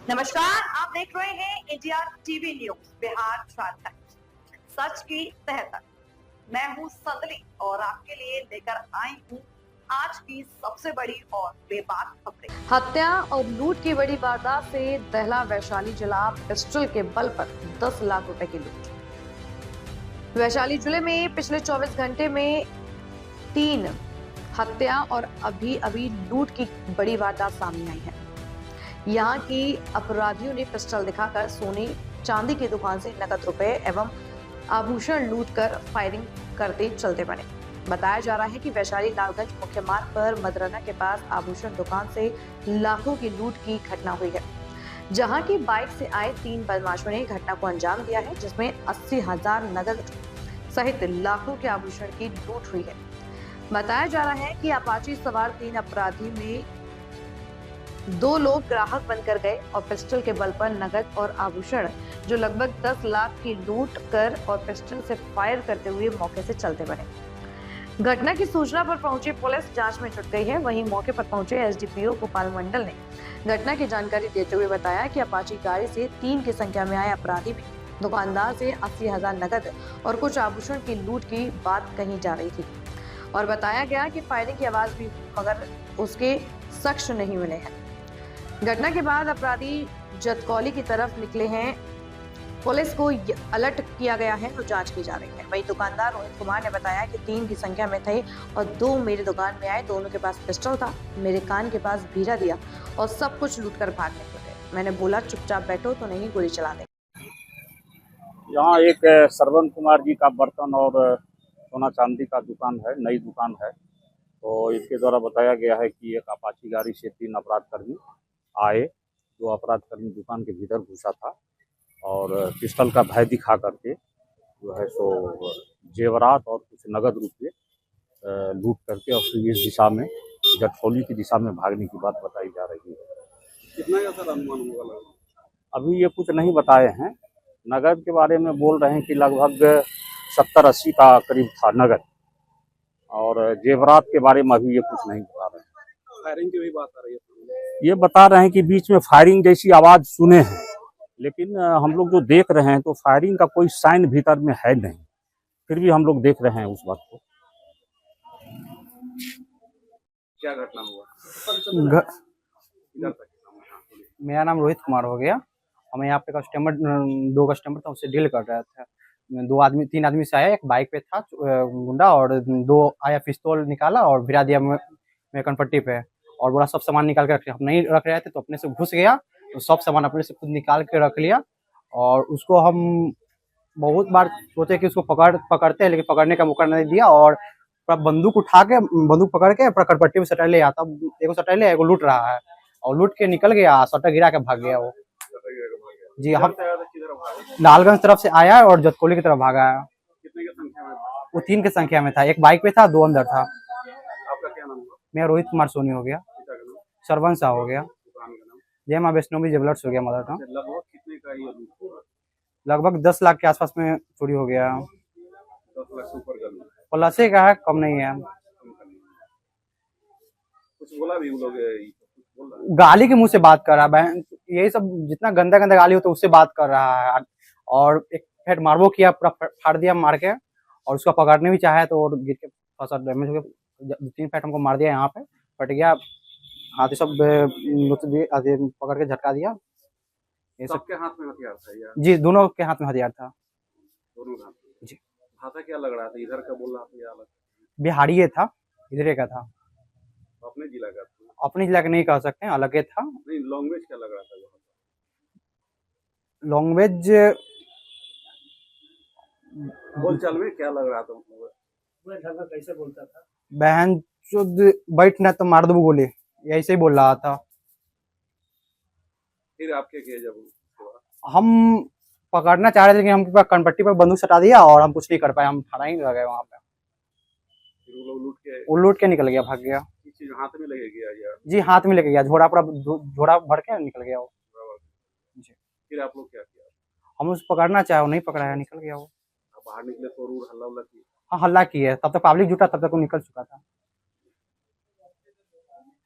नमस्कार, आप देख रहे हैं India TV news Bihar Jharkhand. सच की तह तक मैं हूं संदली और आपके लिए लेकर आई हूं आज की सबसे बड़ी और बेबाक खबरें। हत्या और लूट की बड़ी वारदात से दहला वैशाली जिला। पिस्टल के बल पर 10 लाख रुपए की लूट। वैशाली जिले में पिछले 24 घंटे में 3 हत्या और अभी लूट की बड़ी वारदात सामने आई है। यहाँ की अपराधियों ने पिस्टल दिखाकर सोने चांदी की दुकान से नकद रुपए एवं आभूषण लूटकर फायरिंग करते चलते बने। बताया जा रहा है कि वैशाली लालगंज मुख्य मार्ग पर मदराना के पास आभूषण दुकान से लाखों की लूट की घटना हुई है, जहां की बाइक से आए 3 बदमाशों ने घटना को अंजाम दिया है, जिसमें 80,000 नकद सहित लाखों के आभूषण की लूट हुई है। बताया जा रहा है कि अपाची सवार 3 अपराधी में 2 लोग ग्राहक बनकर गए और पिस्टल के बल पर नकद और आभूषण जो लगभग 10 लाख की लूट कर और पिस्टल से फायर करते हुए मौके से चलते बने। घटना की सूचना पर पहुंची पुलिस जांच में जुट गई है। वहीं मौके पर पहुंचे एसडीपीओ गोपाल मंडल ने घटना की जानकारी देते हुए बताया कि अपाची गाड़ी से 3 की संख्या में आए अपराधी भी दुकानदार से 80,000 नकद और कुछ आभूषण की लूट की बात कही जा रही थी और बताया गया कि फायरिंग की आवाज भी मगर उसके शख्स नहीं मिले हैं। घटना के बाद अपराधी जतकौली की तरफ निकले हैं। पुलिस को अलर्ट किया गया है और जांच की जा रही है। वहीं दुकानदार रोहित कुमार ने बताया कि 3 की संख्या में थे और 2 मेरी दुकान में आए। दोनों के पास पिस्टल था, मेरे कान के पास भीरा दिया और सब कुछ लूटकर भागने लगे। मैंने बोला चुपचाप बैठो तो नहीं गोली चला दें। यहाँ एक श्रवण कुमार जी का बर्तन और सोना चांदी का दुकान है, नई दुकान है। तो इसके द्वारा बताया गया है कि एक अपाची गाड़ी से 3 अपराधकर्मी आए। 2 अपराधकर्मी दुकान के भीतर घुसा था और पिस्टल का भय दिखा करके जो है सो जेवरात और कुछ नगद रुपये लूट करके और फिर इस दिशा में जटखौली की दिशा में भागने की बात बताई जा रही है। कितना का सर अनुमान होगा? अभी ये कुछ नहीं बताए हैं। नगद के बारे में बोल रहे हैं कि लगभग 70-80 का करीब था नगद, और जेवरात के बारे में अभी ये कुछ नहीं बता रहे हैं। फायरिंग की भी बात आ रही है। ये बता रहे हैं कि बीच में फायरिंग जैसी आवाज सुने हैं, लेकिन हम लोग जो देख रहे हैं तो फायरिंग का कोई साइन भीतर में है नहीं। फिर भी हम लोग देख रहे हैं उस बात को। क्या घटना हुआ? मेरा नाम रोहित कुमार हो गया। हमें यहाँ पे कस्टमर 2 कस्टमर था, उससे डील कर रहे थे। 3 आदमी से आया, एक बाइक पे था गुंडा और 2 आया, पिस्तौल निकाला और भिरा दिया मेरे कनपट्टी पे और बोला सब सामान निकाल के रख लिया। हम नहीं रख रहे थे तो अपने से घुस गया, तो सब सामान अपने से खुद निकाल के रख लिया। और उसको हम बहुत बार सोचे कि उसको पकड़ते हैं, लेकिन पकड़ने का मौका नहीं दिया और पूरा बंदूक उठा के, बंदूक पकड़ के पूरा कनपट्टी में सटा लिया। तब एगो सटा लिया, एगो लूट रहा है और लूट के निकल गया, सटा गिरा के भाग गया वो। जी, हम लालगंज तरफ से आया और जतकौली की तरफ भागा है। कितने की संख्या में? वो 3 की संख्या में था, एक बाइक पे था, 2 अंदर था। आपका क्या नाम हुआ? मेरा रोहित कुमार सोनी हो गया, पिता का नाम? सरवन शाह हो गया, दुकान का नाम? जय माँ वैष्णवी ज्वेलर्स हो गया मदर का। लगभग कितने का ये लूट हुआ? लगभग 10 लाख के आसपास में चोरी हो गया। 10 लाख से ऊपर का लूट? प्लस का है, कम नहीं है। कुछ बोला भी वो लोग? गाली के मुंह से बात कर रहा है, यही सब जितना गंदा गंदा गाली होता है उससे बात कर रहा है। और एक फेट मारबो किया, पूरा फाड़ दिया मार के, और उसका पकड़ने भी चाहे तो गिर के थोड़ा डैमेज हो गया। 3 फेट हमको मार दिया, यहाँ पे फट गया, हाथी सब पकड़ के झटका दिया। ये सब सबके हाथ में हथियार था या? जी, दोनों के हाथ में हथियार था। दोनों हाथ में? जी। भाषा क्या लग रहा था? इधर का बोल रहा था या अलग? बिहारी ये था, इधर का था। अपने जिला का था? अपने जिला का नहीं कह सकते, अलग था। नहीं, लैंग्वेज क्या लग रहा था? लैंग्वेज बोलचाल में क्या लग रहा था? ढंग कैसे बोलता था? बहन चुद बैठ ना तो मार दो गोली, यही से ही बोल रहा था। फिर आपके किए जब हम पकड़ना चाह रहे थे, लेकिन हम कनपट्टी पर बंदूक सटा दिया और हम कुछ नहीं कर पाए। हम खड़ा ही रह गए वहाँ पे। फिर वो लोग वो लूट के निकल गया, भाग गया। चीज हाथ में लगे गया या? जी, हाथ में लेके गया, झोड़ा पूरा झोड़ा भर के निकल गया वो। जी। फिर आप लोग क्या किया? हम उसको पकड़ना चाहे, वो नहीं पकड़ाया, निकल गया वो। बाहर निकले तो रूर हल्ला उल्ला किया? हाँ, हल्ला किया, तब तक पब्लिक जुटा, तब तक वो निकल चुका था।